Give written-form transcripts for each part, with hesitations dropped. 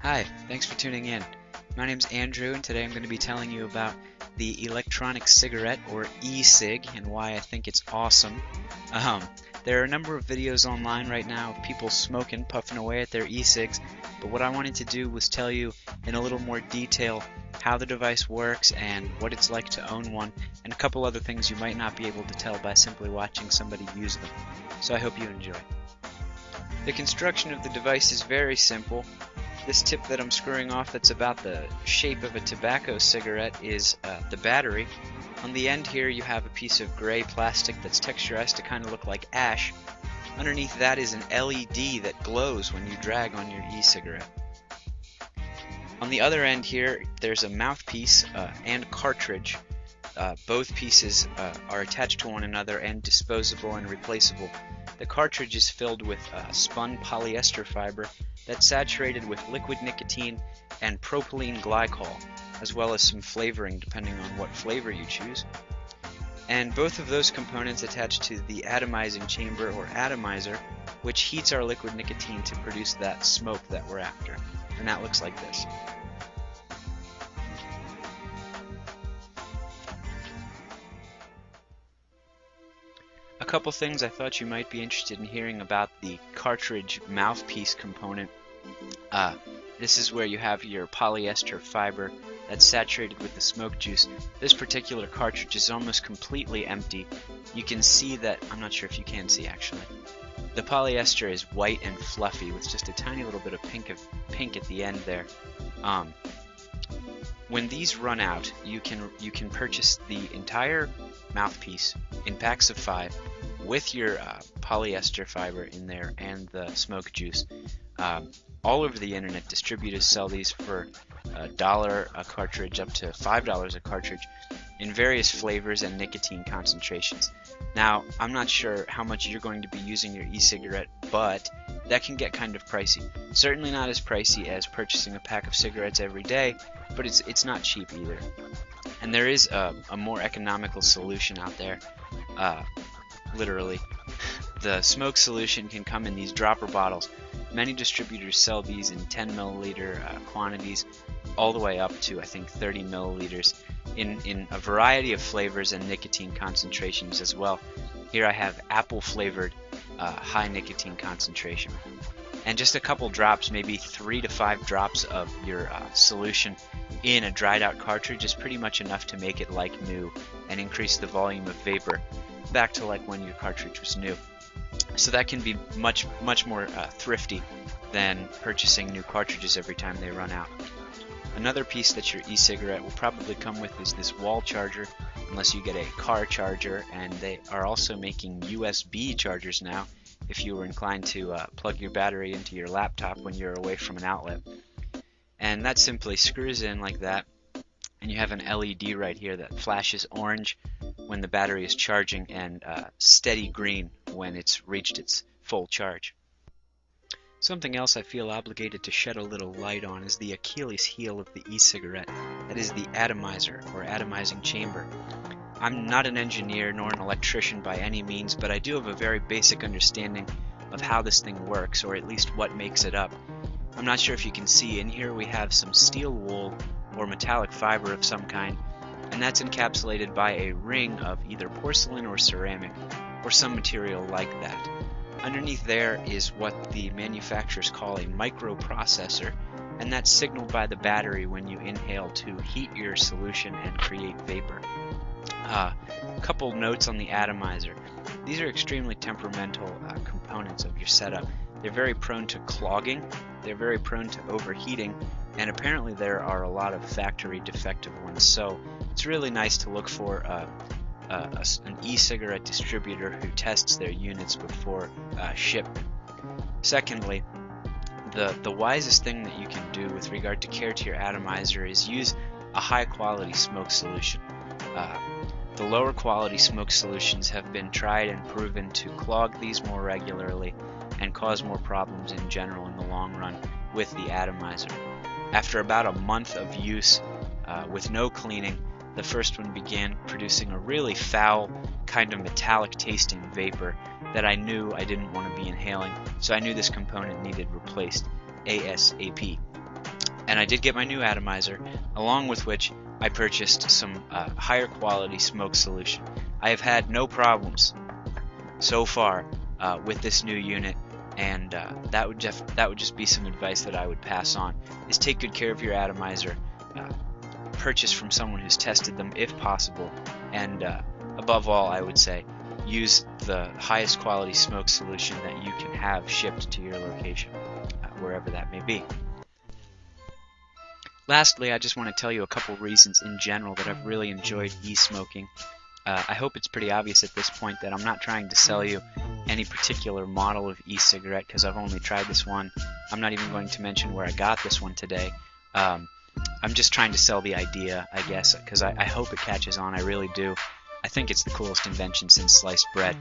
Hi, thanks for tuning in. My name's Andrew, and today I'm going to be telling you about the electronic cigarette, or e-cig, and why I think it's awesome. There are a number of videos online right now of people smoking, puffing away at their e-cigs, but what I wanted to do was tell you in a little more detail how the device works and what it's like to own one, and a couple other things you might not be able to tell by simply watching somebody use them. So I hope you enjoy. The construction of the device is very simple. This tip that I'm screwing off that's about the shape of a tobacco cigarette is the battery. On the end here you have a piece of gray plastic that's texturized to kind of look like ash. Underneath that is an LED that glows when you drag on your e-cigarette. On the other end here there's a mouthpiece and cartridge. Both pieces are attached to one another and disposable and replaceable. The cartridge is filled with spun polyester fiber that's saturated with liquid nicotine and propylene glycol, as well as some flavoring depending on what flavor you choose. And both of those components attach to the atomizing chamber or atomizer, which heats our liquid nicotine to produce that smoke that we're after. And that looks like this. A couple things I thought you might be interested in hearing about the cartridge mouthpiece component. This is where you have your polyester fiber that's saturated with the smoke juice. This particular cartridge is almost completely empty. You can see that, I'm not sure if you can see actually. The polyester is white and fluffy with just a tiny little bit of pink at the end there. When these run out, you can purchase the entire mouthpiece in packs of 5 with your polyester fiber in there and the smoke juice. All over the internet, distributors sell these for $1 a cartridge up to $5 a cartridge in various flavors and nicotine concentrations. Now, I'm not sure how much you're going to be using your e-cigarette, but that can get kind of pricey. Certainly not as pricey as purchasing a pack of cigarettes every day, but it's not cheap either. And there is a more economical solution out there. Literally, the smoke solution can come in these dropper bottles. Many distributors sell these in 10 milliliter quantities all the way up to I think 30 milliliters in a variety of flavors and nicotine concentrations as well. Here I have apple flavored high nicotine concentration. And just a couple drops, maybe 3 to 5 drops of your solution in a dried out cartridge is pretty much enough to make it like new and increase the volume of vapor back to like when your cartridge was new. So that can be much more thrifty than purchasing new cartridges every time they run out. Another piece that your e-cigarette will probably come with is this wall charger, unless you get a car charger, and they are also making USB chargers now if you were inclined to plug your battery into your laptop when you're away from an outlet. And that simply screws in like that, and you have an LED right here that flashes orange when the battery is charging and steady green when it's reached its full charge. Something else I feel obligated to shed a little light on is the Achilles heel of the e-cigarette, that is the atomizer or atomizing chamber. I'm not an engineer nor an electrician by any means, but I do have a very basic understanding of how this thing works, or at least what makes it up. I'm not sure if you can see, in here we have some steel wool or metallic fiber of some kind, and that's encapsulated by a ring of either porcelain or ceramic, or some material like that. Underneath there is what the manufacturers call a microprocessor, and that's signaled by the battery when you inhale to heat your solution and create vapor. A couple notes on the atomizer. These are extremely temperamental components of your setup. They're very prone to clogging, they're very prone to overheating, and apparently there are a lot of factory defective ones, so it's really nice to look for an e-cigarette distributor who tests their units before shipment. Secondly, the wisest thing that you can do with regard to care to your atomizer is use a high quality smoke solution. The lower quality smoke solutions have been tried and proven to clog these more regularly and cause more problems in general in the long run with the atomizer. After about a month of use with no cleaning, the first one began producing a really foul, kind of metallic tasting vapor that I knew I didn't want to be inhaling, so I knew this component needed replaced ASAP. And I did get my new atomizer, along with which I purchased some higher quality smoke solution. I have had no problems so far with this new unit, and that would just be some advice that I would pass on, is take good care of your atomizer, purchase from someone who's tested them if possible, and above all, I would say use the highest quality smoke solution that you can have shipped to your location, wherever that may be. Lastly, I just want to tell you a couple reasons in general that I've really enjoyed e-smoking. I hope it's pretty obvious at this point that I'm not trying to sell you any particular model of e-cigarette, because I've only tried this one. I'm not even going to mention where I got this one today. I'm just trying to sell the idea, I guess, because I hope it catches on. I really do. I think it's the coolest invention since sliced bread.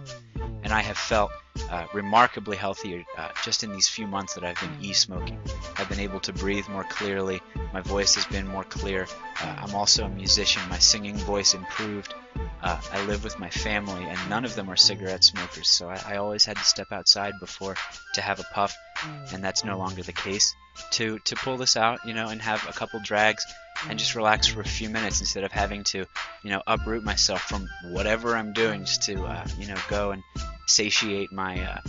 And I have felt remarkably healthier just in these few months that I've been e-smoking. I've been able to breathe more clearly. My voice has been more clear. I'm also a musician. My singing voice improved. I live with my family, and none of them are cigarette smokers, so I always had to step outside before to have a puff, and that's no longer the case. To pull this out, and have a couple drags and just relax for a few minutes instead of having to, uproot myself from whatever I'm doing just to, go and satiate my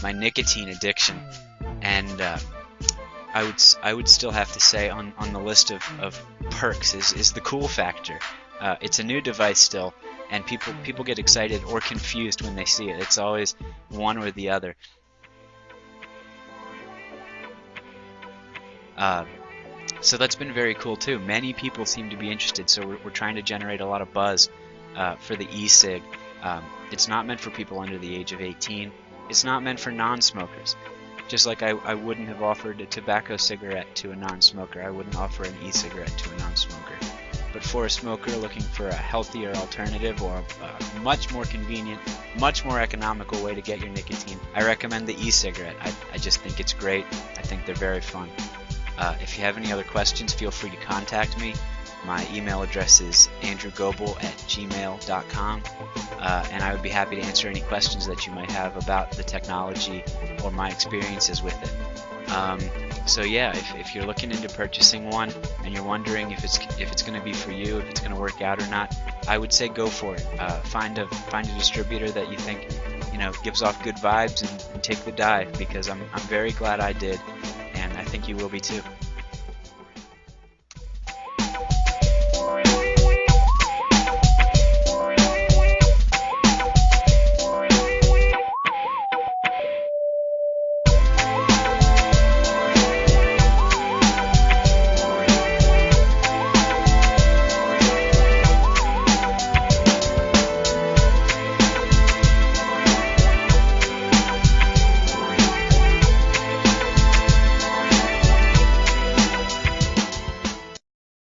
my nicotine addiction. And I would still have to say on the list of perks is the cool factor. It's a new device still, and people get excited or confused when they see it. It's always one or the other. So that's been very cool too. Many people seem to be interested, so we're trying to generate a lot of buzz for the e-cig. It's not meant for people under the age of 18. It's not meant for non-smokers. Just like I wouldn't have offered a tobacco cigarette to a non-smoker, I wouldn't offer an e-cigarette to a non-smoker. But for a smoker looking for a healthier alternative or a much more convenient, much more economical way to get your nicotine, I recommend the e-cigarette. I just think it's great. I think they're very fun. If you have any other questions, feel free to contact me. My email address is andrewgoebel@gmail.com, and I would be happy to answer any questions that you might have about the technology or my experiences with it. So yeah, if you're looking into purchasing one and you're wondering if it's going to be for you, if it's going to work out or not, I would say go for it. Find a distributor that you think gives off good vibes and take the dive, because I'm very glad I did, and I think you will be too.